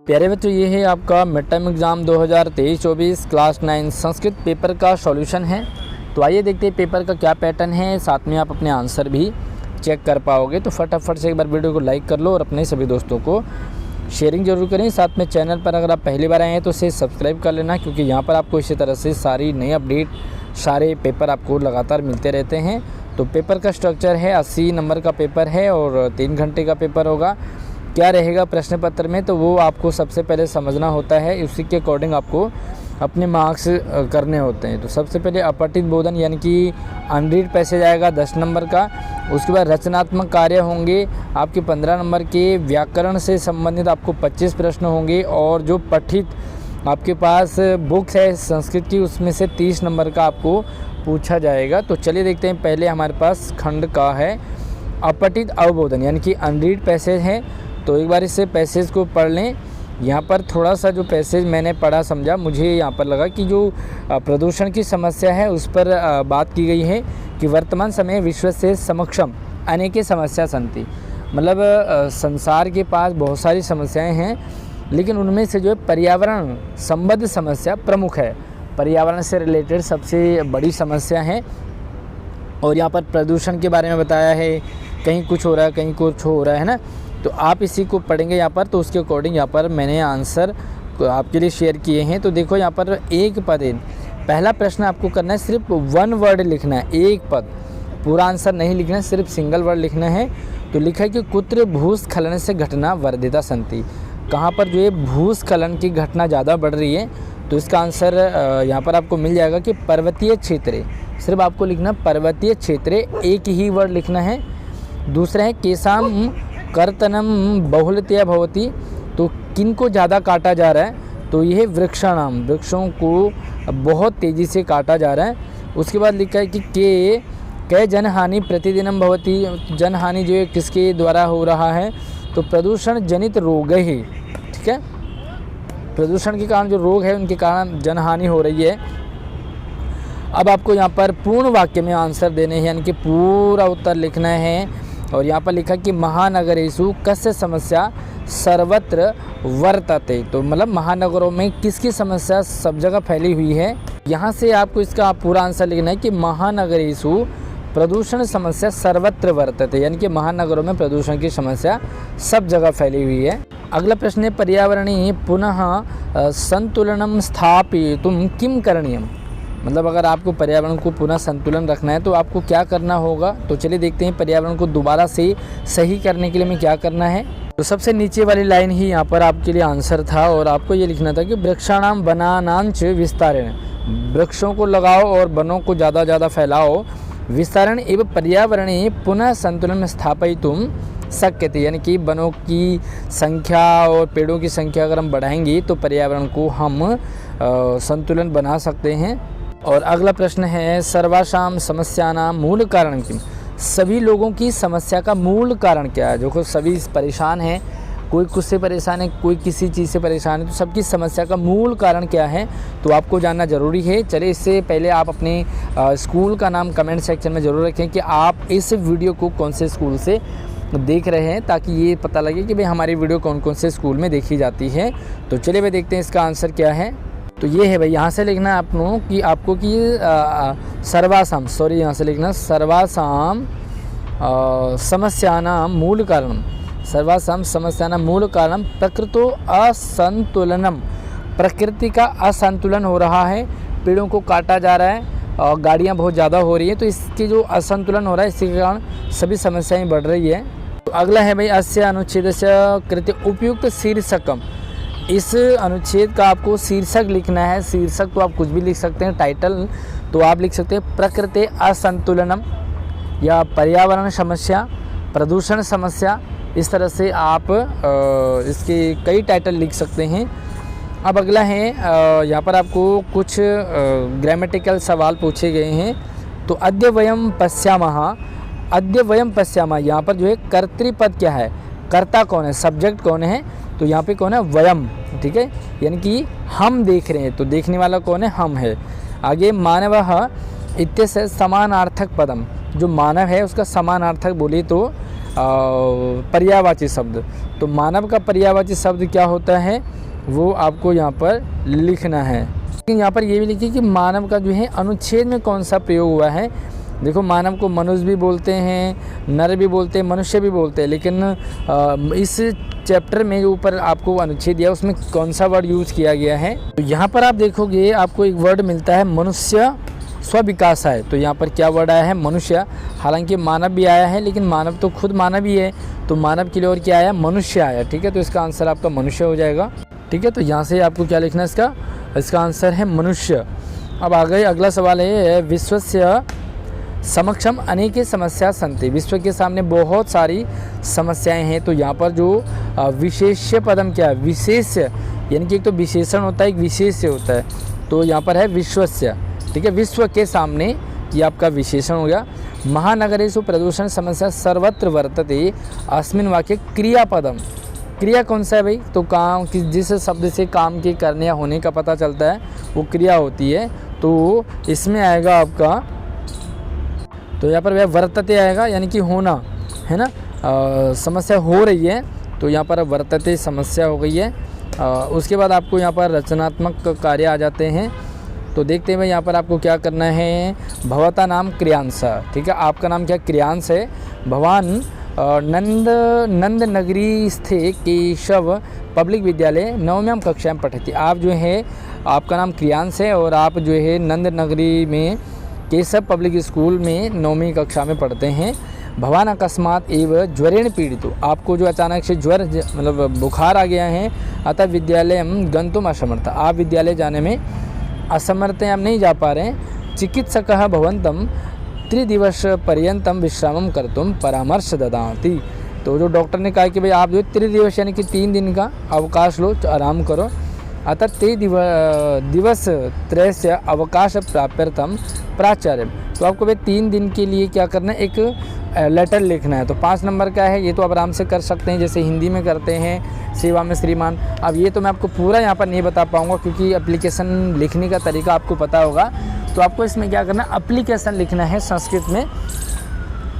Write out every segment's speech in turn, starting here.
प्यारे बच्चों, ये है आपका mid term exam 2023-24 class 9 Sanskrit paper का सॉल्यूशन है। तो आइए देखते हैं पेपर का क्या पैटर्न है, साथ में आप अपने आंसर भी चेक कर पाओगे। तो फटाफट से एक बार वीडियो को लाइक कर लो और अपने सभी दोस्तों को शेयरिंग जरूर करें। साथ में चैनल पर अगर आप पहली बार आए हैं तो इसे सब्सक्राइब कर लेना, क्योंकि यहाँ पर आपको इसी तरह से सारी नई अपडेट, सारे पेपर आपको लगातार मिलते रहते हैं। तो पेपर का स्ट्रक्चर है 80 नंबर का पेपर है और 3 घंटे का पेपर होगा। क्या रहेगा प्रश्न पत्र में, तो वो आपको सबसे पहले समझना होता है, उसी के अकॉर्डिंग आपको अपने मार्क्स करने होते हैं। तो सबसे पहले अपठित बोधन यानी कि अनरीड पैसेज आएगा 10 नंबर का। उसके बाद रचनात्मक कार्य होंगे आपके 15 नंबर के। व्याकरण से संबंधित आपको 25 प्रश्न होंगे और जो पठित आपके पास बुक्स है संस्कृत की, उसमें से 30 नंबर का आपको पूछा जाएगा। तो चलिए देखते हैं। पहले हमारे पास खंड का है अपठित अवबोधन यानी कि अनरीड पैसेज है। तो एक बार इससे पैसेज को पढ़ लें। यहाँ पर थोड़ा सा जो पैसेज मैंने पढ़ा समझा, मुझे यहाँ पर लगा कि जो प्रदूषण की समस्या है उस पर बात की गई है कि वर्तमान समय विश्व से समक्षम अनेक समस्या संति, मतलब संसार के पास बहुत सारी समस्याएं हैं, लेकिन उनमें से जो है पर्यावरण संबद्ध समस्या प्रमुख है। पर्यावरण से रिलेटेड सबसे बड़ी समस्या है। और यहाँ पर प्रदूषण के बारे में बताया है, कहीं कुछ हो रहा है कहीं कुछ हो रहा है ना। तो आप इसी को पढ़ेंगे यहाँ पर, तो उसके अकॉर्डिंग यहाँ पर मैंने आंसर आपके लिए शेयर किए हैं। तो देखो यहाँ पर एक पद है। पहला प्रश्न आपको करना है, सिर्फ 1 वर्ड लिखना है, एक पद, पूरा आंसर नहीं लिखना है, सिर्फ सिंगल वर्ड लिखना है। तो लिखा है कि कुत्र भूस्खलन से घटना वर्धिता संति, कहाँ पर जो है भूस्खलन की घटना ज़्यादा बढ़ रही है। तो इसका आंसर यहाँ पर आपको मिल जाएगा कि पर्वतीय क्षेत्र, सिर्फ आपको लिखना पर्वतीय क्षेत्र, एक ही वर्ड लिखना है। दूसरा है केसाम कर्तनम बहुलतया भवति, तो किन को ज़्यादा काटा जा रहा है, तो यह वृक्षाणाम, वृक्षों को बहुत तेज़ी से काटा जा रहा है। उसके बाद लिखा है कि कै जनहानि प्रतिदिनम भवति, जनहानि जो है किसके द्वारा हो रहा है, तो प्रदूषण जनित रोग ही, ठीक है, प्रदूषण के कारण जो रोग है उनके कारण जनहानि हो रही है। अब आपको यहाँ पर पूर्ण वाक्य में आंसर देने हैं, यानी कि पूरा उत्तर लिखना है। और यहाँ पर लिखा कि महानगरेषु कस्य समस्या सर्वत्र वर्तते, तो मतलब महानगरों में किसकी समस्या सब जगह फैली हुई है। यहाँ से आपको इसका पूरा आंसर लिखना है कि महानगरेषु प्रदूषण समस्या सर्वत्र वर्तते, यानी कि महानगरों में प्रदूषण की समस्या सब जगह फैली हुई है। अगला प्रश्न है पर्यावरणीय पुनः संतुलनम स्थापयितुं किम करणीयम, मतलब अगर आपको पर्यावरण को पुनः संतुलन रखना है तो आपको क्या करना होगा। तो चलिए देखते हैं पर्यावरण को दोबारा से सही करने के लिए हमें क्या करना है। तो सबसे नीचे वाली लाइन ही यहाँ पर आपके लिए आंसर था और आपको ये लिखना था कि वृक्षाणाम वनानांच विस्तारण, वृक्षों को लगाओ और वनों को ज़्यादा फैलाओ। विस्तारण एवं पर्यावरणीय पुनः संतुलन स्थापयितुं शक्यते, यानी कि वनों की संख्या और पेड़ों की संख्या अगर हम बढ़ाएंगे तो पर्यावरण को हम संतुलन बना सकते हैं। और अगला प्रश्न है सर्वासाम समस्यानां मूल कारण किम, सभी लोगों की समस्या का मूल कारण क्या है। जो सभी परेशान हैं, कोई कुछ से परेशान है, कोई किसी चीज़ से परेशान है, तो सबकी समस्या का मूल कारण क्या है, तो आपको जानना ज़रूरी है। चलिए इससे पहले आप अपने स्कूल का नाम कमेंट सेक्शन में ज़रूर रखें कि आप इस वीडियो को कौन से स्कूल से देख रहे हैं, ताकि ये पता लगे कि भाई हमारी वीडियो कौन कौन से स्कूल में देखी जाती है। तो चलिए भाई देखते हैं इसका आंसर क्या है। तो ये है भाई, यहाँ से लिखना है आपको कि सर्वासाम, सॉरी यहाँ से लिखना सर्वासाम समस्यानां मूल कारणम, सर्वासाम समस्यानां मूल कारणम प्रकृतो असंतुलनम, प्रकृति का असंतुलन हो रहा है, पेड़ों को काटा जा रहा है और गाड़ियाँ बहुत ज़्यादा हो रही हैं, तो इसके जो असंतुलन हो रहा है इसके कारण सभी समस्याएं बढ़ रही है। तो अगला है भाई अस्य अनुच्छेदस्य कृते उपयुक्त शीर्षकम, इस अनुच्छेद का आपको शीर्षक लिखना है। शीर्षक तो आप कुछ भी लिख सकते हैं, टाइटल तो आप लिख सकते हैं प्रकृति असंतुलनम या पर्यावरण समस्या, प्रदूषण समस्या, इस तरह से आप इसके कई टाइटल लिख सकते हैं। अब अगला है यहाँ पर आपको कुछ ग्रामेटिकल सवाल पूछे गए हैं। तो अद्य वयम पश्यामः, अद्य वयम पश्यामः, यहाँ पर जो है कर्तृपद क्या है, कर्ता कौन है, सब्जेक्ट कौन है, तो यहाँ पे कौन है, वयम, ठीक है, यानी कि हम देख रहे हैं, तो देखने वाला कौन है, हम है। आगे मानवः इत्यस्य समानार्थक पदम, जो मानव है उसका समानार्थक बोले तो पर्यायवाची शब्द। तो मानव का पर्यायवाची शब्द क्या होता है वो आपको यहाँ पर लिखना है। लेकिन यहाँ पर ये भी लिखिए कि मानव का जो है अनुच्छेद में कौन सा प्रयोग हुआ है। देखो मानव को मनुष्य भी बोलते हैं, नर भी बोलते हैं, मनुष्य भी बोलते हैं, लेकिन इस चैप्टर में जो ऊपर आपको अनुच्छेद दिया उसमें कौन सा वर्ड यूज़ किया गया है। तो यहाँ पर आप देखोगे आपको एक वर्ड मिलता है मनुष्य स्विकास है। तो यहाँ पर क्या वर्ड आया है मनुष्य। हालांकि मानव भी आया है लेकिन मानव तो खुद मानव ही है, तो मानव के लिए और क्या आया मनुष्य आया। ठीक है, तो इसका आंसर आपका मनुष्य हो जाएगा। ठीक है, तो यहाँ से आपको क्या लिखना है, इसका आंसर है मनुष्य। अब आगे अगला सवाल है विश्वस्य समक्षम अनेक समस्या संति। विश्व के सामने बहुत सारी समस्याएं हैं। तो यहाँ पर जो विशेष्य पदम क्या है, विशेष यानी कि एक तो विशेषण होता है एक विशेष्य होता है। तो यहाँ पर है विश्वस्य। ठीक है, विश्व के सामने ये आपका विशेषण हो गया। महानगरेषु प्रदूषण समस्या सर्वत्र वर्तते अस्मिन वाक्य क्रियापदम। क्रिया कौन सा है भाई, तो काम जिस शब्द से काम के करने या होने का पता चलता है वो क्रिया होती है। तो इसमें आएगा आपका, तो यहाँ पर वह वर्तते आएगा यानी कि होना है ना। समस्या हो रही है तो यहाँ पर वर्तते समस्या हो गई है। उसके बाद आपको यहाँ पर रचनात्मक कार्य आ जाते हैं। तो देखते हैं भाई यहाँ पर आपको क्या करना है। भवता नाम क्रियांश। ठीक है, आपका नाम क्या क्रियांश है। भवान नंद नगरी स्थित केशव पब्लिक विद्यालय नवम्याम कक्षा में पठती। आप जो है आपका नाम क्रियांश है और आप जो है नंद नगरी में केशव पब्लिक स्कूल में 9वीं कक्षा में पढ़ते हैं। भवान अकस्मात एवं ज्वरेण पीड़ित। आपको जो अचानक से ज्वर मतलब बुखार आ गया है, अतः विद्यालय गंतुम असमर्थ। आप विद्यालय जाने में असमर्थ हैं, आप नहीं जा पा रहे हैं। चिकित्सकः भवन्तं 3 दिवस पर्यंतम विश्रामं कर्तुम परामर्श ददाति। तो जो डॉक्टर ने कहा कि भाई आप जो 3 दिवस यानी कि 3 दिन का अवकाश लो, आराम करो। अतः 3 दिवस त्रयस्य अवकाश प्राप्यर्थम प्राचार्य। तो आपको भाई 3 दिन के लिए क्या करना है, एक लेटर लिखना है। तो 5 नंबर का है, ये तो आप आराम से कर सकते हैं जैसे हिंदी में करते हैं सेवा में श्रीमान। अब ये तो मैं आपको पूरा यहाँ पर नहीं बता पाऊँगा क्योंकि एप्लीकेशन लिखने का तरीका आपको पता होगा। तो आपको इसमें क्या करना है, एप्लीकेशन लिखना है संस्कृत में,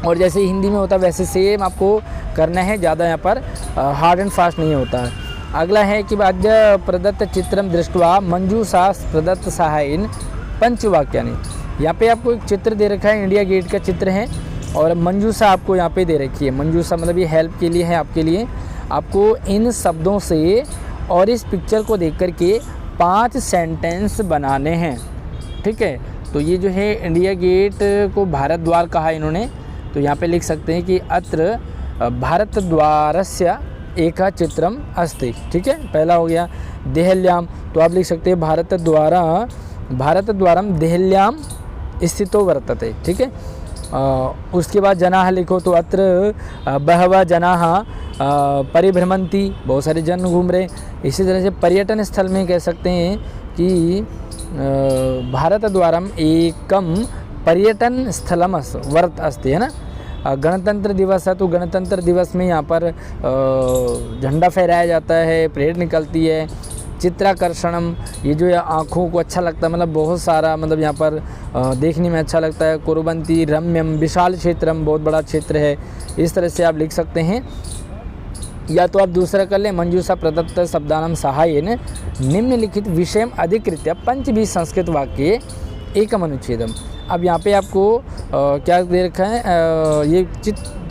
और जैसे हिंदी में होता है वैसे सेम आपको करना है। ज़्यादा यहाँ पर हार्ड एंड फास्ट नहीं होता है। अगला है कि अद्य प्रदत्त चित्रम दृष्ट्वा मंजूषा प्रदत्त सहायन पंचवाक्यानि। यहाँ पे आपको एक चित्र दे रखा है, इंडिया गेट का चित्र है और मंजूषा आपको यहाँ पे दे रखी है। मंजूषा मतलब ये हेल्प के लिए है आपके लिए। आपको इन शब्दों से और इस पिक्चर को देख कर के 5 सेंटेंस बनाने हैं। ठीक है, तो ये जो है इंडिया गेट को भारत द्वार कहा इन्होंने। तो यहाँ पे लिख सकते हैं कि अत्र भारत द्वारस्य एक चित्रम अस्ति। ठीक है, पहला हो गया। देहल्याम, तो आप लिख सकते हैं भारत द्वारम देहल्याम स्थितो वर्तते। ठीक है, उसके बाद जनाः लिखो, तो अत्र बहवः जनाः परिभ्रमन्ति, बहुत सारे जन घूम रहे। इसी तरह से पर्यटन स्थल में कह सकते हैं कि भारत द्वारम एकम पर्यटन स्थलम वर्त अस्ति, है ना। गणतंत्र दिवस है तो गणतंत्र दिवस में यहाँ पर झंडा फहराया जाता है, परेड निकलती है। चित्राकर्षणम, ये जो है आँखों को अच्छा लगता है, मतलब बहुत सारा मतलब यहाँ पर देखने में अच्छा लगता है। कुर्वन्ति रम्यम, विशाल क्षेत्रम, बहुत बड़ा क्षेत्र है। इस तरह से आप लिख सकते हैं। या तो आप दूसरा कर लें, मंजूषा प्रदत्त शब्दानां सहायेन निम्नलिखित विषयम अधिकृत्य पंचभी संस्कृत वाक्ये एकम अनुच्छेदम। अब यहाँ पे आपको क्या दे रखा है, ये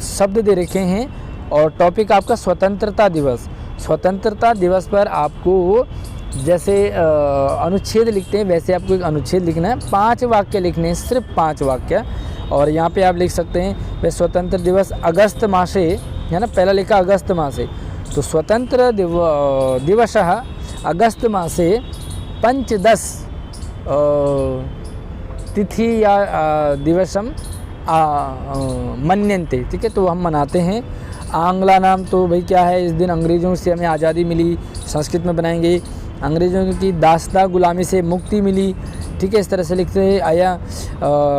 शब्द दे रखे हैं और टॉपिक आपका स्वतंत्रता दिवस। स्वतंत्रता दिवस पर आपको जैसे अनुच्छेद लिखते हैं वैसे आपको एक अनुच्छेद लिखना है। 5 वाक्य लिखने हैं, सिर्फ 5 वाक्य। और यहाँ पे आप लिख सकते हैं वे स्वतंत्र दिवस अगस्त मासे, है ना, पहला लिखा अगस्त मासे। तो स्वतंत्र दिवसः अगस्त मासे पंचदश तिथि या दिवसम मन्यन्ते। ठीक है, तो हम मनाते हैं। आंग्ला नाम, तो भाई क्या है, इस दिन अंग्रेज़ों से हमें आज़ादी मिली, संस्कृत में बनाएंगे। अंग्रेज़ों की दास्ता गुलामी से मुक्ति मिली। ठीक है, इस तरह से लिखते हैं।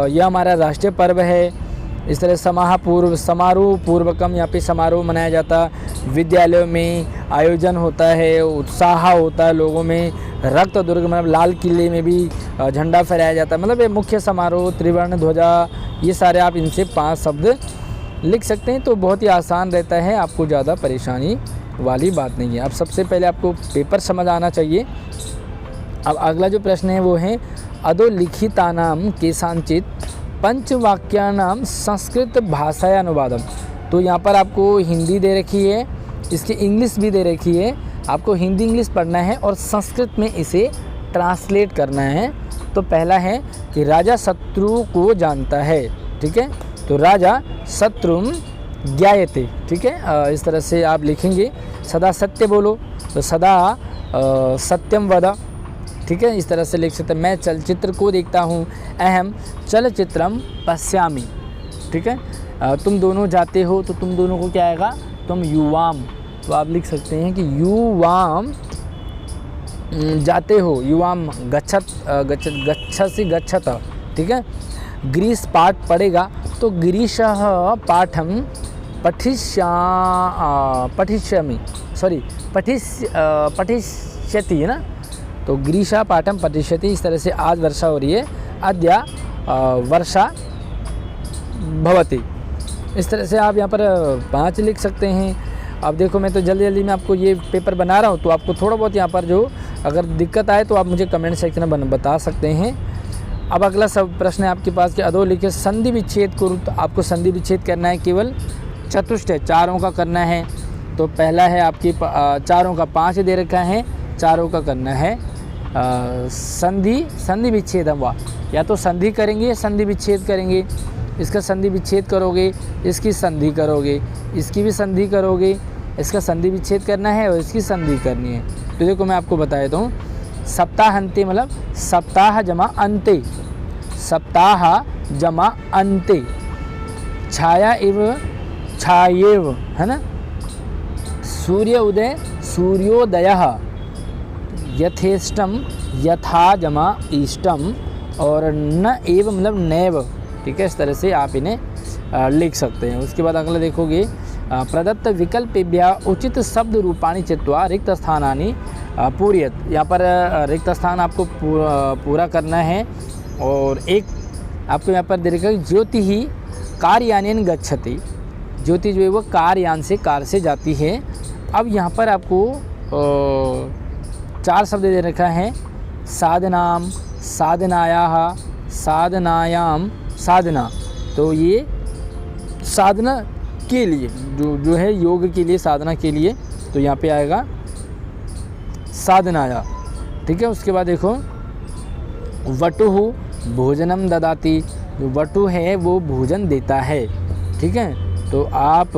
यह हमारा राष्ट्रीय पर्व है। इस तरह समारोह पूर्वकम, यहाँ पे समारोह मनाया जाता। विद्यालयों में आयोजन होता है, उत्साह होता है लोगों में। रक्त दुर्ग मतलब लाल किले में भी झंडा फहराया जाता है। मतलब ये मुख्य समारोह, त्रिवर्ण ध्वजा, ये सारे आप इनसे 5 शब्द लिख सकते हैं, तो बहुत ही आसान रहता है, आपको ज़्यादा परेशानी वाली बात नहीं है। अब सबसे पहले आपको पेपर समझ आना चाहिए। अब अगला जो प्रश्न है वो है अधोलिखितानां केषांचित् पंचवाक्यानां संस्कृत भाषाया अनुवादम। तो यहाँ पर आपको हिंदी दे रखी है, इसकी इंग्लिश भी दे रखी है। आपको हिंदी इंग्लिश पढ़ना है और संस्कृत में इसे ट्रांसलेट करना है। तो पहला है कि राजा शत्रु को जानता है, ठीक है, तो राजा शत्रुम ज्ञायते, ठीक है। इस तरह से आप लिखेंगे। सदा सत्य बोलो, तो सदा सत्यम वद, ठीक है, इस तरह से लिख सकते हैं। मैं चलचित्र को देखता हूँ, अहम चलचित्रम पश्यामि, ठीक है। तुम दोनों जाते हो, तो तुम दोनों को क्या आएगा, तुम युवाम, तो आप लिख सकते हैं कि युवाम जाते हो, युवाम गच्छति, ठीक है। ग्रीस पाठ पढ़ेगा, तो ग्रीशः पाठम पठिष्यति है ना, तो ग्रीशा पाठम पठिष्यति। इस तरह से आज वर्षा हो रही है, अद्य वर्षा भवति। इस तरह से आप यहाँ पर 5 लिख सकते हैं। अब देखो, मैं तो जल्दी जल्दी में आपको ये पेपर बना रहा हूँ, तो आपको थोड़ा बहुत यहाँ पर जो अगर दिक्कत आए तो आप मुझे कमेंट सेक्शन में बता सकते हैं। अब अगला सब प्रश्न है आपके पास कि अधोलिखित संधि विच्छेद करूँ, तो आपको संधि विच्छेद करना है, केवल चतुष्टय चारों का करना है। तो पहला है आपकी चारों का 5 दे रखा है, चारों का करना है संधि विच्छेद। हम या तो संधि करेंगे या संधि विच्छेद करेंगे। इसका संधि विच्छेद करोगे, इसकी संधि करोगे, इसकी भी संधि करोगे, इसका संधि विच्छेद करना है और इसकी संधि करनी है। तो देखो मैं आपको बता देता हूँ, सप्ताहांते मतलब सप्ताह जमा अंते, सप्ताह जमा अंते, छाया इव छायेव, है ना। सूर्य उदय सूर्योदयः, यथेष्टम यथा जमा इष्टम, और न एव मतलब नैव, ठीक है। इस तरह से आप इन्हें लिख सकते हैं। उसके बाद अगला देखोगे, प्रदत्त विकल्पेभ्य उचित शब्द रूपाणि चित्वा रिक्त स्थानानि पूरयत। यहाँ पर रिक्त स्थान आपको पूरा करना है। और एक आपको यहाँ पर दे रखा है, ज्योति ही कार्यानेन गच्छति, ज्योति जो है वो कार से जाती है। अब यहाँ पर आपको 4 शब्द दे रखा है, साधनाम, साधनायाः, साधनायाम, साधना। तो ये साधना के लिए जो है योग के लिए, साधना के लिए, तो यहाँ पे आएगा साधनाया, ठीक है। उसके बाद देखो, वटुः भोजनम ददाति, जो वटु है वो भोजन देता है, ठीक है। तो आप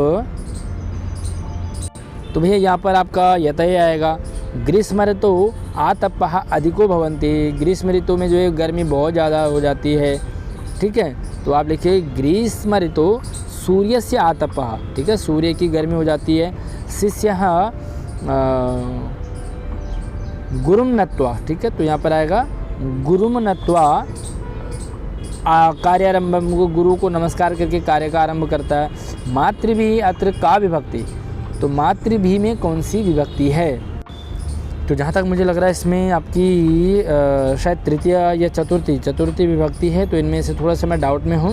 तो भैया यहाँ पर आपका यतय आएगा। ग्रीष्म ऋतु आतपः अधिको भवन्ति, ग्रीष्म ऋतु में जो है गर्मी बहुत ज़्यादा हो जाती है, ठीक है। तो आप लिखिए ग्रीष्म ऋतु सूर्यस्य आतपः, ठीक है, सूर्य की गर्मी हो जाती है। शिष्यः गुरुम नत्वा, ठीक है, तो यहाँ पर आएगा गुरुम नत्वा कार्यारंभम, गुरु को नमस्कार करके कार्य का आरंभ करता है। मातृभी अत्र का विभक्ति, तो मातृभी में कौन सी विभक्ति है। तो जहाँ तक मुझे लग रहा है इसमें आपकी शायद तृतीय या चतुर्थी विभक्ति है, तो इनमें से थोड़ा सा मैं डाउट में हूँ।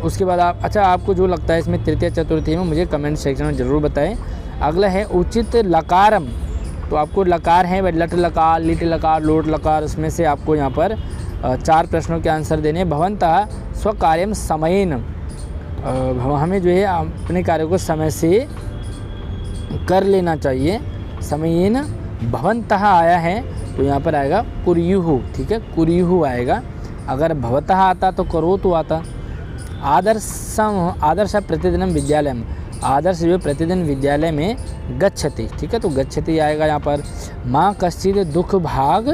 उसके बाद आपको जो लगता है इसमें तृतीय चतुर्थी में, मुझे कमेंट सेक्शन में ज़रूर बताएं। अगला है उचित लकारम, तो आपको लकार है, लट लकार, लिट लकार, लोट लकार, उसमें से आपको यहाँ पर 4 प्रश्नों के आंसर देने। भवन्तः स्वकार्यम समयेन, हमें जो है अपने कार्य को समय से कर लेना चाहिए। समयेन भवन्तः आया है, तो यहाँ पर आएगा कुर्युः, ठीक है, कुर्युः आएगा। अगर भवतः आता तो करो तो आता। आदर्श प्रतिदिन विद्यालय, आदर्श जो प्रतिदिन विद्यालय में गच्छति, ठीक है, तो गच्छति आएगा यहाँ पर। माँ कश्चित् दुख भाग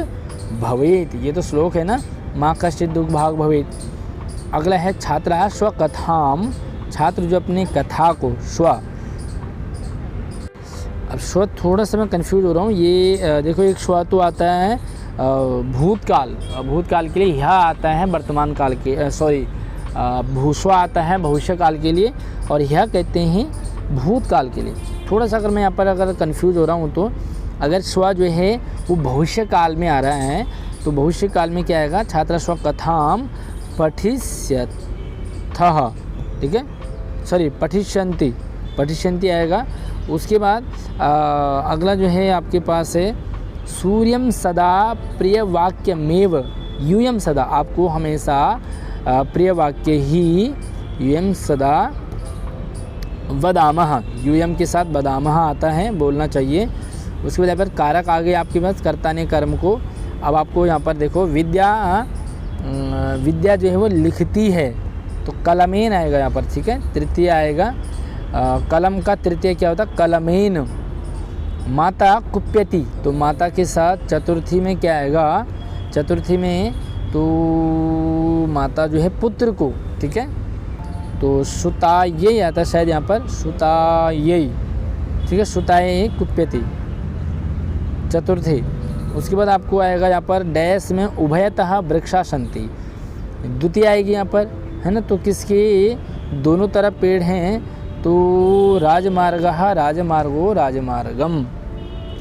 भवेत्, ये तो श्लोक है ना, माँ कश्चित् दुख भाग भवेत्। अगला है छात्रा स्वकथाम, छात्र जो अपनी कथा को अब स्व थोड़ा सा मैं कंफ्यूज हो रहा हूँ। ये देखो, एक स्व तो आता है भूतकाल के लिए, यह आता है वर्तमान काल के, भूस्व आता है भविष्य काल के लिए, और यह कहते हैं भूतकाल के लिए। थोड़ा सा अगर मैं यहाँ पर अगर कंफ्यूज हो रहा हूँ, तो अगर स्व जो है वो भविष्य काल में आ रहा है, तो भविष्य काल में क्या आएगा, छात्र स्व कथाम पठिष्यथ, ठीक है। सॉरी पठिष्यन्ति, पठिष्यन्ति आएगा। उसके बाद अगला जो है आपके पास है सूर्यम सदा प्रिय वाक्यमेव यूयम सदा, आपको हमेशा प्रिय वाक्य ही यूयम सदा वदामः, यूयम के साथ वदामः आता है, बोलना चाहिए। उसके बाद यहाँ पर कारक आ गए आपके पास कर्ता ने कर्म को। अब आपको यहाँ पर देखो विद्या, विद्या जो है वो लिखती है तो कलमेन आएगा यहाँ पर, ठीक है। तृतीय आएगा कलम का तृतीय क्या होता है कलमेन। माता कुप्यति, तो माता के साथ चतुर्थी में क्या आएगा, चतुर्थी में तो माता जो है पुत्र को, ठीक है। तो सुतायै आता है शायद यहाँ पर, सुतायै, ठीक है। सुतायै कुप्यति चतुर्थी। उसके बाद आपको आएगा यहाँ पर डैश में उभयतः वृक्षा सन्ति, द्वितीय आएगी यहाँ पर, है ना। तो किसके दोनों तरफ पेड़ हैं, तो राजमार्गः राजमार्गो राजमार्गम,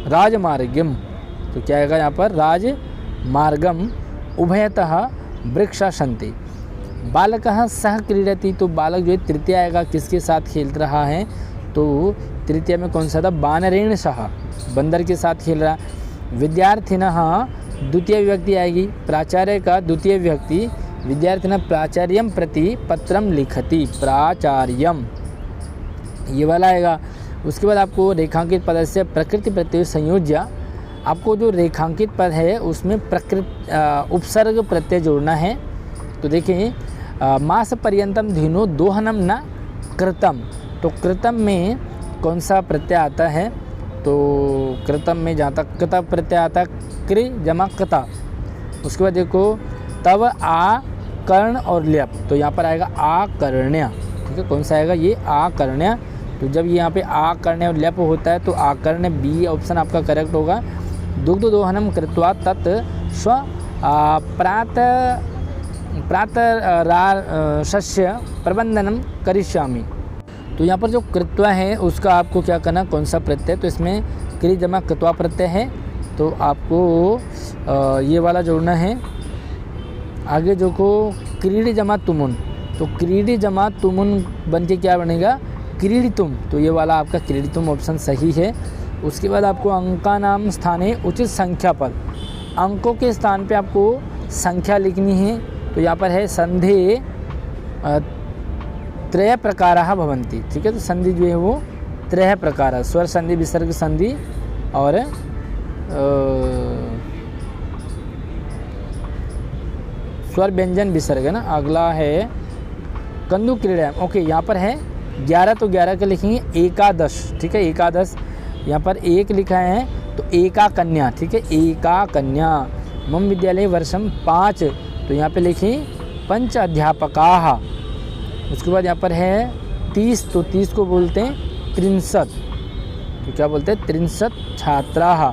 राजमार्गम, तो क्या आएगा यहाँ पर राजमार्गम उभयतः वृक्षा सन्ति। बालकः सह क्रीडति, तो बालक जो है तृतीय आएगा, किसके साथ खेल रहा है, तो तृतीय में कौन सा था बानरेण सह, बंदर के साथ खेल रहा। विद्यार्थिनः द्वितीय विभक्ति आएगी, प्राचार्य का द्वितीय विभक्ति, विद्यार्थिनः प्राचार्यम प्रति पत्रम लिखति, प्राचार्यम ये वाला आएगा। उसके बाद आपको रेखांकित पद से प्रकृति प्रत्यय संयोज्य, आपको जो रेखांकित पद है उसमें प्रकृति उपसर्ग प्रत्यय जोड़ना है। तो देखिए मास पर्यंतम धीनो दोहनम न कृतम, तो कृतम में कौन सा प्रत्यय आता है, तो कृतम में जहाँ तक कृत प्रत्यय आता है कृ जमा कृता। उसके बाद देखो तब आ कर्ण और ल्यप, तो यहाँ पर आएगा आकर्ण्य, ठीक है। कौन सा आएगा ये आकर्ण्य। तो जब यहाँ पे आकर्ण्य और ल्यप होता है तो आकर्ण्य बी ऑप्शन आपका करेक्ट होगा। दुग्ध दोहनम कृत्वा तत् स्व प्रातः शस्य प्रबंधनम करिष्यामि, तो यहाँ पर जो कृत्वा है उसका आपको क्या करना, कौन सा प्रत्यय, तो इसमें क्रि जमा कृत्वा प्रत्यय है, तो आपको ये वाला जोड़ना है। आगे जो को क्रीडी जमा तुमुन, तो क्रीडी जमा तुमुन बन के क्या बनेगा क्रीडितुम, तो ये वाला आपका क्रीडितुम ऑप्शन सही है। उसके बाद आपको अंका नाम स्थाने उचित संख्या पद, अंकों के स्थान पे आपको संख्या लिखनी है। तो यहाँ पर है संधि त्रय प्रकाराः भवन्ति, ठीक है। तो संधि जो है वो त्रय प्रकार, स्वर संधि, विसर्ग संधि और स्वर व्यंजन विसर्ग है ना। अगला है कंदु क्रीड़ा, ओके। यहाँ पर है 11, तो 11 के लिखेंगे एकादश, ठीक है। एकादश यहाँ पर एक लिखा है तो एका कन्या, ठीक है, एका कन्या। मम विद्यालय वर्षम 5, तो यहाँ पे लिखें पंच अध्यापकाः। उसके बाद यहाँ पर है 30, तो 30 को बोलते हैं 63, तो क्या बोलते हैं 63 छात्राः।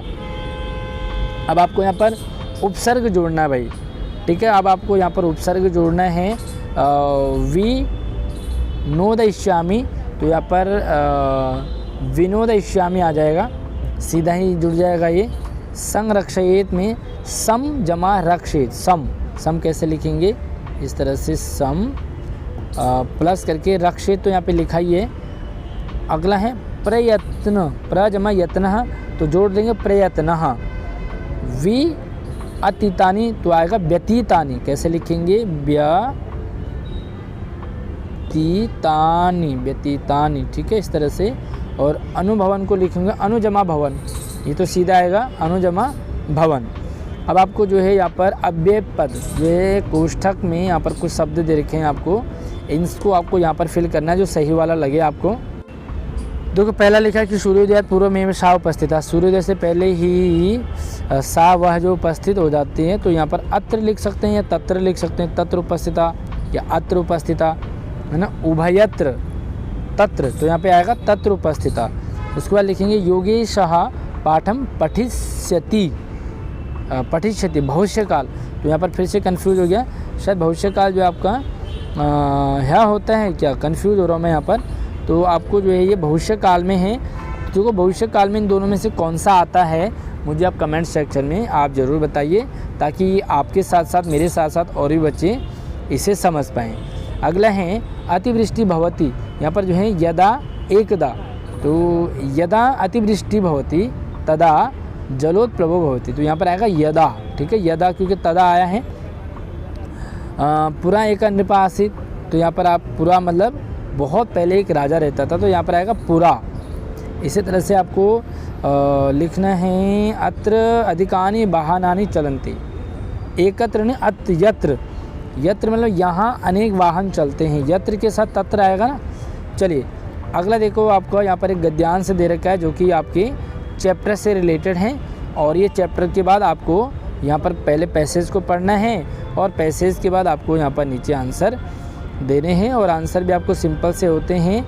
अब आपको यहाँ पर उपसर्ग जोड़ना है भाई, ठीक है। अब आपको यहाँ पर उपसर्ग जोड़ना है विनोदयिष्यामि, तो यहाँ पर विनोदयिष्यामि आ जाएगा, सीधा ही जुड़ जाएगा ये। संरक्षयेत में सम जमा रक्षेत, सम कैसे लिखेंगे, इस तरह से सम प्लस करके रक्षेत, तो यहाँ पे लिखा ही है। अगला है प्रयत्न, प्र जमा यत्नः, तो जोड़ देंगे प्रयत्नः। वि अतीतानि, तो आएगा व्यतीतानि, कैसे लिखेंगे व्यतीतानि, ठीक है, इस तरह से। और अनुभवन को लिखेंगे अनुजमा भवन, ये तो सीधा आएगा अनुजमा भवन। अब आपको जो है यहाँ पर अव्यय पद जो है कोष्ठक में यहाँ पर कुछ शब्द दे रखे हैं आपको, इनको आपको यहाँ पर फिल करना है जो सही वाला लगे आपको। देखो पहला लिखा है कि सूर्योदय पूर्व में सा उपस्थित है, सूर्योदय से पहले ही सा वह जो उपस्थित हो जाती है, तो यहाँ पर अत्र लिख सकते हैं या तत्र लिख सकते हैं, तत्र उपस्थिता या अत्र उपस्थिता, है ना। उभयत्र तत्र, तो यहाँ पे आएगा तत्र उपस्थिता। उसके बाद लिखेंगे योगेशः पाठम पठिष्यति, पठिष्यति भविष्यकाल, तो यहाँ पर फिर से कंफ्यूज हो गया, शायद भविष्यकाल जो आपका है होता है क्या, कंफ्यूज हो रहा हूँ मैं यहाँ पर। तो आपको जो है ये भविष्यकाल में है, देखो भविष्यकाल में इन दोनों में से कौन सा आता है मुझे आप कमेंट सेक्शन में आप ज़रूर बताइए, ताकि आपके साथ साथ मेरे साथ साथ और भी बच्चे इसे समझ पाएँ। अगला है अतिवृष्टि भवति, यहाँ पर जो है यदा एकदा, तो यदा अतिवृष्टि भवति तदा जलोत्प्लवो भवति, तो यहाँ पर आएगा यदा, ठीक है, यदा क्योंकि तदा आया है। पुरा एक नृपा आसीत, तो यहाँ पर आप पुरा मतलब बहुत पहले एक राजा रहता था, तो यहाँ पर आएगा पुरा। इसी तरह से आपको लिखना है अत्र अधिकानि वाहनानि चलन्ति, एकत्र ने अत्र यत्र, यत्र मतलब यहाँ अनेक वाहन चलते हैं, यत्र के साथ तत्र आएगा ना। चलिए अगला देखो, आपको यहाँ पर एक गद्यांश दे रखा है जो कि आपके चैप्टर से रिलेटेड हैं, और ये चैप्टर के बाद आपको यहाँ पर पहले पैसेज को पढ़ना है और पैसेज के बाद आपको यहाँ पर नीचे आंसर देने हैं, और आंसर भी आपको सिंपल से होते हैं,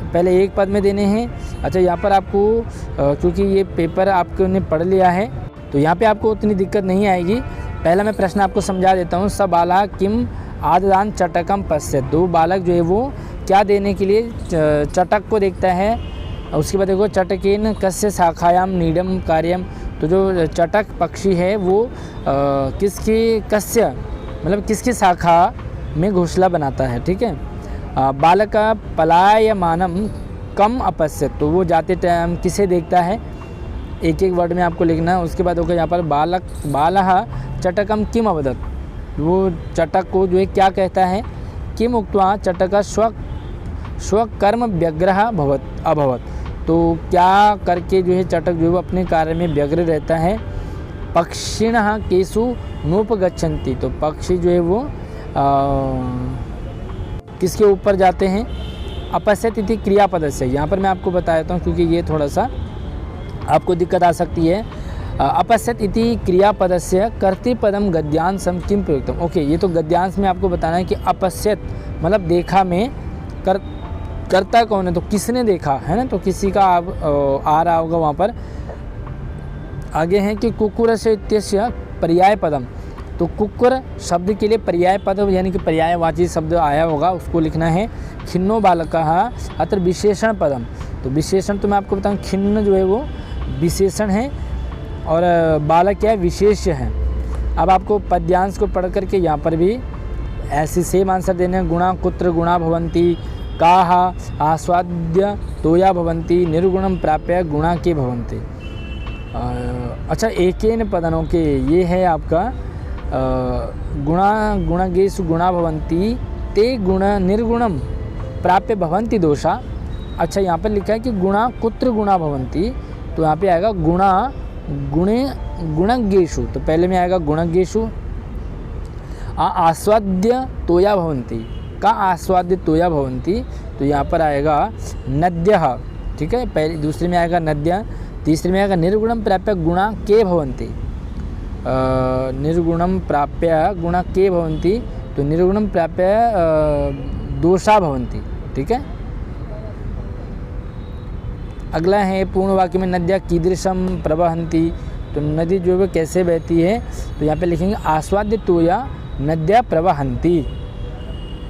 पहले एक पद में देने हैं। अच्छा, यहाँ पर आपको क्योंकि ये पेपर आपको ने पढ़ लिया है तो यहाँ पे आपको उतनी दिक्कत नहीं आएगी। पहला मैं प्रश्न आपको समझा देता हूँ। सब बाला किम आददान चटकम पश्यत, दो बालक जो है वो क्या देने के लिए चटक को देखता है। उसके बाद देखो चटकेन कस्य शाखायाम नीडम कार्यम, तो जो चटक पक्षी है वो किसकी कस्य मतलब किसकी शाखा में घोंसला बनाता है, ठीक है। बालक पलायमानम कम अपश्यत, तो वो जाते टाइम किसे देखता है, एक एक वर्ड में आपको लिखना है। उसके बाद होगा यहाँ पर बालः चटकम किम अवदत्, वो चटक को जो है क्या कहता है, किम उक्त्वा चटक स्वकर्म व्यग्रः अभवत्, तो क्या करके जो है चटक जो है वो अपने कार्य में व्यग्र रहता है। पक्षिणः केषु नोपगच्छन्ति, तो पक्षी जो है वो किसके ऊपर जाते हैं। अपश्यत इति क्रियापदस्य, यहाँ पर मैं आपको बता देता हूँ क्योंकि ये थोड़ा सा आपको दिक्कत आ सकती है। अपश्यत इति क्रियापदस्य कर्तृपदम गद्यांशम किम प्रयुक्तम। ओके, ये तो गद्यांश में आपको बताना है कि अपश्यत मतलब देखा में करता कौन है, तो किसने देखा है ना, तो किसी का आ रहा होगा वहाँ पर। आगे हैं कि कुक्कुरस्य इत्यस्य पर्याय पदम, तो कुक्कुर शब्द के लिए पर्याय पद यानी कि पर्यायवाची शब्द आया होगा, उसको लिखना है खिन्नो बालकः अत्र विशेषण पदम, तो विशेषण तो मैं आपको बताऊँ खिन्न जो है वो विशेषण है और बालक क्या है विशेष्य है। अब आपको पद्यांश को पढ़ करके यहाँ पर भी ऐसे सेम आंसर देने हैं। गुणा कुत्र गुणा भवन्ति, काः आस्वाद्य तोया भवन्ति, निर्गुणम प्राप्य गुणा के भवन्ति। अच्छा, एकेन पदनों के ये है आपका गुणगेषु गुणा भवन्ति ते गुण निर्गुणम प्राप्य भवन्ति दोषा। अच्छा, यहाँ पर लिखा है कि गुणा कुत्र गुणा भवन्ति, तो यहाँ पे आएगा गुणा गुणज्ञेषु, तो पहले में आएगा गुणज्ञेषु। आस्वाद्य तोया भवन्ति, का आस्वाद्य तोया भवन्ति, तो यहाँ पर आएगा नद्यः, ठीक है, पहले दूसरे में आएगा नद्या, तीसरे में आएगा निर्गुणम प्राप्य गुणा के भवन्ति, निर्गुणम प्राप्य गुणा के भवन्ति, तो निर्गुणम प्राप्य दोषा भवन्ति, ठीक है। अगला है पूर्ण वाक्य में नद्या कीदृशम प्रवहन्ति, तो नदी जो है कैसे बहती है, तो यहाँ पे लिखेंगे आस्वाद्य तोया नद्या प्रवहन्ति,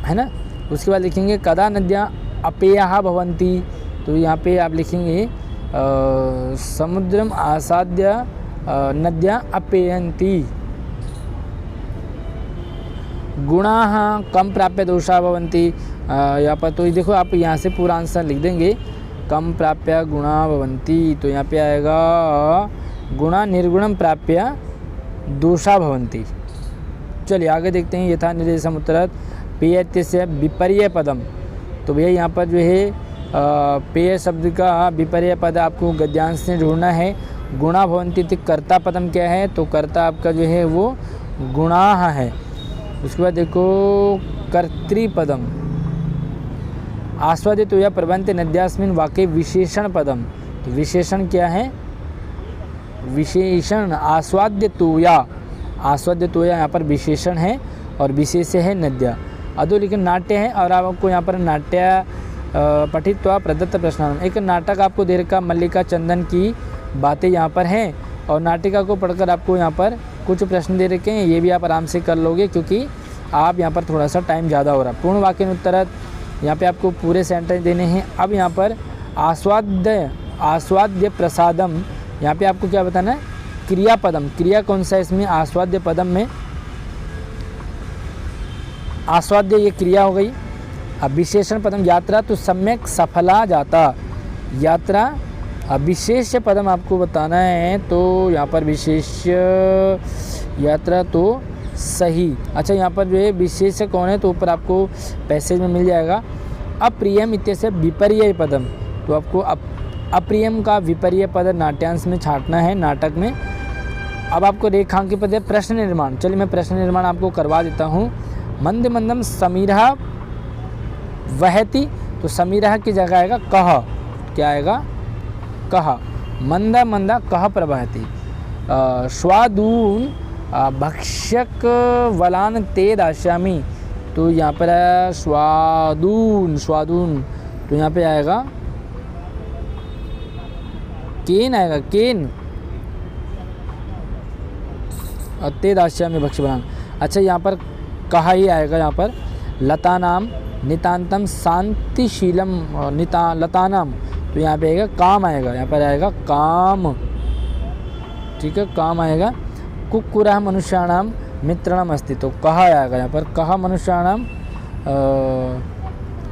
है ना। उसके बाद लिखेंगे कदा नद्या अपेयाः भवन्ति, तो यहाँ पे आप लिखेंगे समुद्रम आसाद्य नद्या अपेयन्ति। गुणाः कम प्राप्य दोषा भवन्ति, यहाँ पर तो देखो आप यहाँ से पूरा आंसर लिख देंगे, कम प्राप्य गुणा भवन्ति, तो यहाँ पे आएगा गुणा निर्गुणम प्राप्य दोषा भवन्ति। चलिए आगे देखते हैं। यथा निर्देशम उत्तरत पेयस्य विपर्य पदम, तो भैया यहाँ पर जो है पेय शब्द का विपर्य पद आपको गद्यांश से ढूंढना है। गुणा भवन्ति तो कर्ता पदम क्या है, तो कर्ता आपका जो है वो गुणाः है। उसके बाद देखो कर्तृपदम आस्वादित या प्रबंध नद्यास्मिन वाक्य विशेषण पदम, तो विशेषण क्या है, विशेषण आस्वाद्य तोया, आस्वाद्य तोया यहाँ पर विशेषण है और विशेष्य है नद्या। अधोलिखित नाट्य है और आपको यहाँ पर नाट्य पठित्वा प्रदत्त प्रश्न, एक नाटक आपको दे रखा मल्लिका चंदन की बातें यहाँ पर हैं और नाटिका को पढ़कर आपको यहाँ पर कुछ प्रश्न दे रखे हैं, ये भी आप आराम से कर लोगे क्योंकि आप यहाँ पर थोड़ा सा टाइम ज़्यादा हो रहा है। पूर्ण वाक्य उत्तरत यहाँ पे आपको पूरे सेंटेंस देने हैं। अब यहाँ पर आस्वाद्य प्रसादम, यहाँ पे आपको क्या बताना है, क्रियापदम, क्रिया कौन सा है इसमें, आस्वाद्य पदम में आस्वाद्य ये क्रिया हो गई अब विशेषण पदम यात्रा तो सम्यक सफला जाता, यात्रा। अब विशेष पदम आपको बताना है तो यहाँ पर विशेष यात्रा तो सही। अच्छा यहाँ पर जो है विशेष कौन है तो ऊपर आपको पैसेज में मिल जाएगा। अप्रियम इत्यस्य विपर्यय पदम, तो आपको अप्रियम का विपर्यय पद नाट्यांश में छांटना है नाटक में। अब आपको रेखांकित पद है प्रश्न निर्माण। चलिए मैं प्रश्न निर्माण आपको करवा देता हूँ। मंद मंदम समीरः वहति, तो समीरः की जगह आएगा कह, क्या आएगा कह। मंदा मंदा कह प्रवहति। स्वादून भक्षक वलान ते दास्यामि, तो यहाँ पर है स्वादून, स्वादून तो यहाँ पे आएगा केन, आएगा केन। ते दास्यामि भक्ष वलान। अच्छा यहाँ पर कहा ही आएगा। यहाँ पर लतानाम नितांतम शांतिशीलम लतानाम, तो यहाँ पे आएगा काम, आएगा यहाँ पर आएगा काम, ठीक है काम आएगा। कुक्कुरः मनुष्याणाम मित्रम अस्ति, तो कहा आएगा यहाँ पर कहा मनुष्याणाम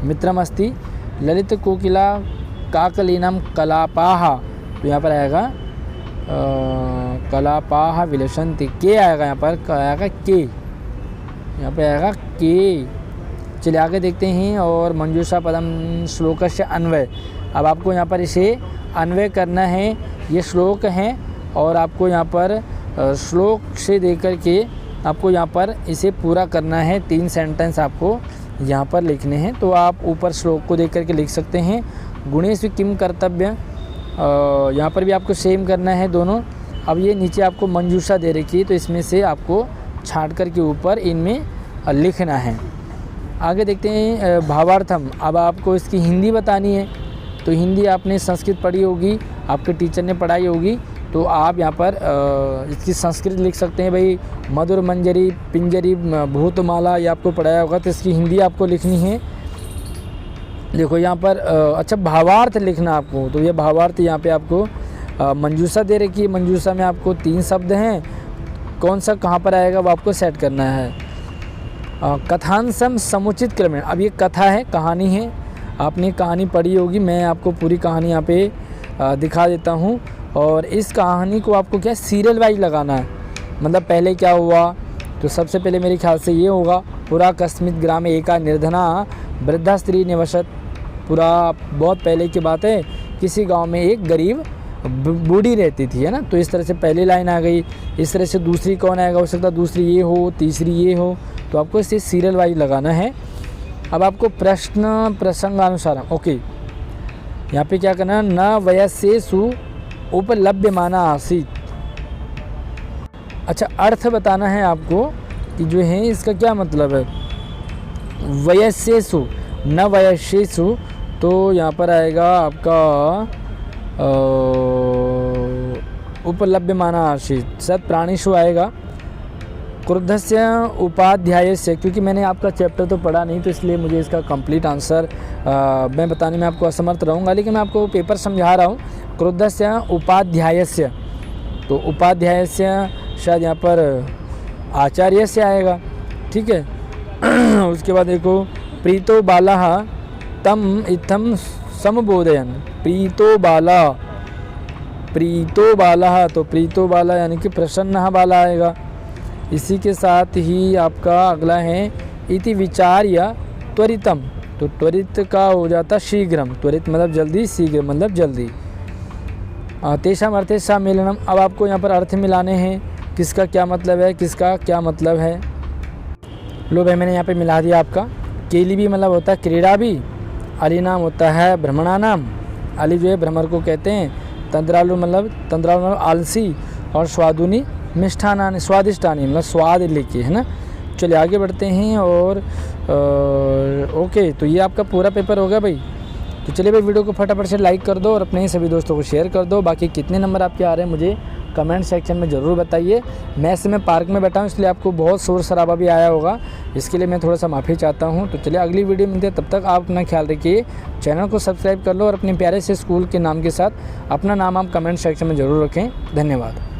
मित्रम अस्ति। ललित कोकिला काकलीनाम कलापाः, तो यहाँ पर आएगा कलापाः विलसन्ति, के आएगा यहाँ पर आएगा के, यहाँ पे आएगा के। चलिए आगे देखते हैं। और मंजूषा पदम श्लोकस्य अन्वय। अब आपको यहाँ पर इसे अन्वय करना है। ये श्लोक हैं और आपको यहाँ पर श्लोक से देकर के आपको यहाँ पर इसे पूरा करना है। 3 सेंटेंस आपको यहाँ पर लिखने हैं, तो आप ऊपर श्लोक को देख करके लिख सकते हैं। गुणेषु किम कर्तव्य, यहाँ पर भी आपको सेम करना है दोनों। अब ये नीचे आपको मंजूषा दे रखी है, तो इसमें से आपको छांट कर के ऊपर इनमें लिखना है। आगे देखते हैं भावार्थम। अब आपको इसकी हिंदी बतानी है, तो हिंदी आपने संस्कृत पढ़ी होगी, आपके टीचर ने पढ़ाई होगी, तो आप यहाँ पर इसकी संस्कृत लिख सकते हैं। भाई मधुर मंजरी पिंजरी भूतमाला, ये आपको पढ़ाया होगा, तो इसकी हिंदी आपको लिखनी है। देखो यहाँ पर अच्छा भावार्थ लिखना आपको, तो ये भावार्थ यहाँ पे आपको मंजूषा दे रखी है। मंजूषा में आपको 3 शब्द हैं, कौन सा कहाँ पर आएगा वो आपको सेट करना है। कथांशम समुचित क्रमेण। अब ये कथा है, कहानी है, आपने कहानी पढ़ी होगी, मैं आपको पूरी कहानी यहाँ पे दिखा देता हूँ। और इस कहानी को आपको क्या सीरियल वाइज लगाना है, मतलब पहले क्या हुआ, तो सबसे पहले मेरे ख्याल से ये होगा। पुरा कस्मित ग्रामे एका निर्धना वृद्धा स्त्री निवसत। पूरा बहुत पहले की बात है, किसी गांव में एक गरीब बूढ़ी रहती थी, है ना। तो इस तरह से पहली लाइन आ गई। इस तरह से दूसरी कौन आएगा, हो सकता है दूसरी ये हो, तीसरी ये हो, तो आपको इसे सीरियल वाइज लगाना है। अब आपको प्रश्न प्रसंगानुसार, ओके, यहाँ पे क्या करना, न वयस्येषु उपलभ्यमाना आसीत्। अच्छा अर्थ बताना है आपको कि जो है इसका क्या मतलब है। वयस्येषु, न वयस्येषु, तो यहाँ पर आएगा आपका उपलभ्यमाना आसीत्, सत प्राणीषु आएगा। क्रुद्धस्य उपाध्यायस्य, क्योंकि मैंने आपका चैप्टर तो पढ़ा नहीं, तो इसलिए मुझे इसका कंप्लीट आंसर मैं बताने में आपको असमर्थ रहूँगा, लेकिन मैं आपको पेपर समझा रहा हूँ। क्रुद्धस्य उपाध्यायस्य, तो उपाध्यायस्य शायद यहाँ पर आचार्य से आएगा, ठीक है। उसके बाद देखो प्रीतो बालः तम इत्थम समबोधयन्। प्रीतो बाला, प्रीतो बालः, तो प्रीतो बाला यानी कि प्रसन्न बाला आएगा। इसी के साथ ही आपका अगला है इति विचार्य त्वरितम, तो त्वरित का हो जाता शीघ्रम। त्वरित मतलब जल्दी, शीघ्र मतलब जल्दी। तेषाम अर्थे सम्मेलनम। अब आपको यहाँ पर अर्थ मिलाने हैं, किसका क्या मतलब है, किसका क्या मतलब है। लो भाई मैंने यहाँ पे मिला दिया आपका। केली भी मतलब होता है क्रीड़ा भी, अली नाम होता है भ्रमणा नाम, अली जो है भ्रमर को कहते हैं। तंद्रालु मतलब आलसी, और स्वादुनी मिष्ठानानि, स्वादिष्टानी मतलब स्वाद लेके, है ना। चलिए आगे बढ़ते हैं। और ओके, तो ये आपका पूरा पेपर हो गया भाई। तो चलिए भाई वीडियो को फटाफट से लाइक कर दो और अपने सभी दोस्तों को शेयर कर दो। बाकी कितने नंबर आपके आ रहे हैं मुझे कमेंट सेक्शन में ज़रूर बताइए। मैं इस समय पार्क में बैठा हूँ, इसलिए आपको बहुत शोर शराबा भी आया होगा, इसके लिए मैं थोड़ा सा माफ़ी चाहता हूँ। तो चलिए अगली वीडियो मिलते हैं, तब तक आप अपना ख्याल रखिए। चैनल को सब्सक्राइब कर लो और अपने प्यारे से स्कूल के नाम के साथ अपना नाम आप कमेंट सेक्शन में ज़रूर रखें। धन्यवाद।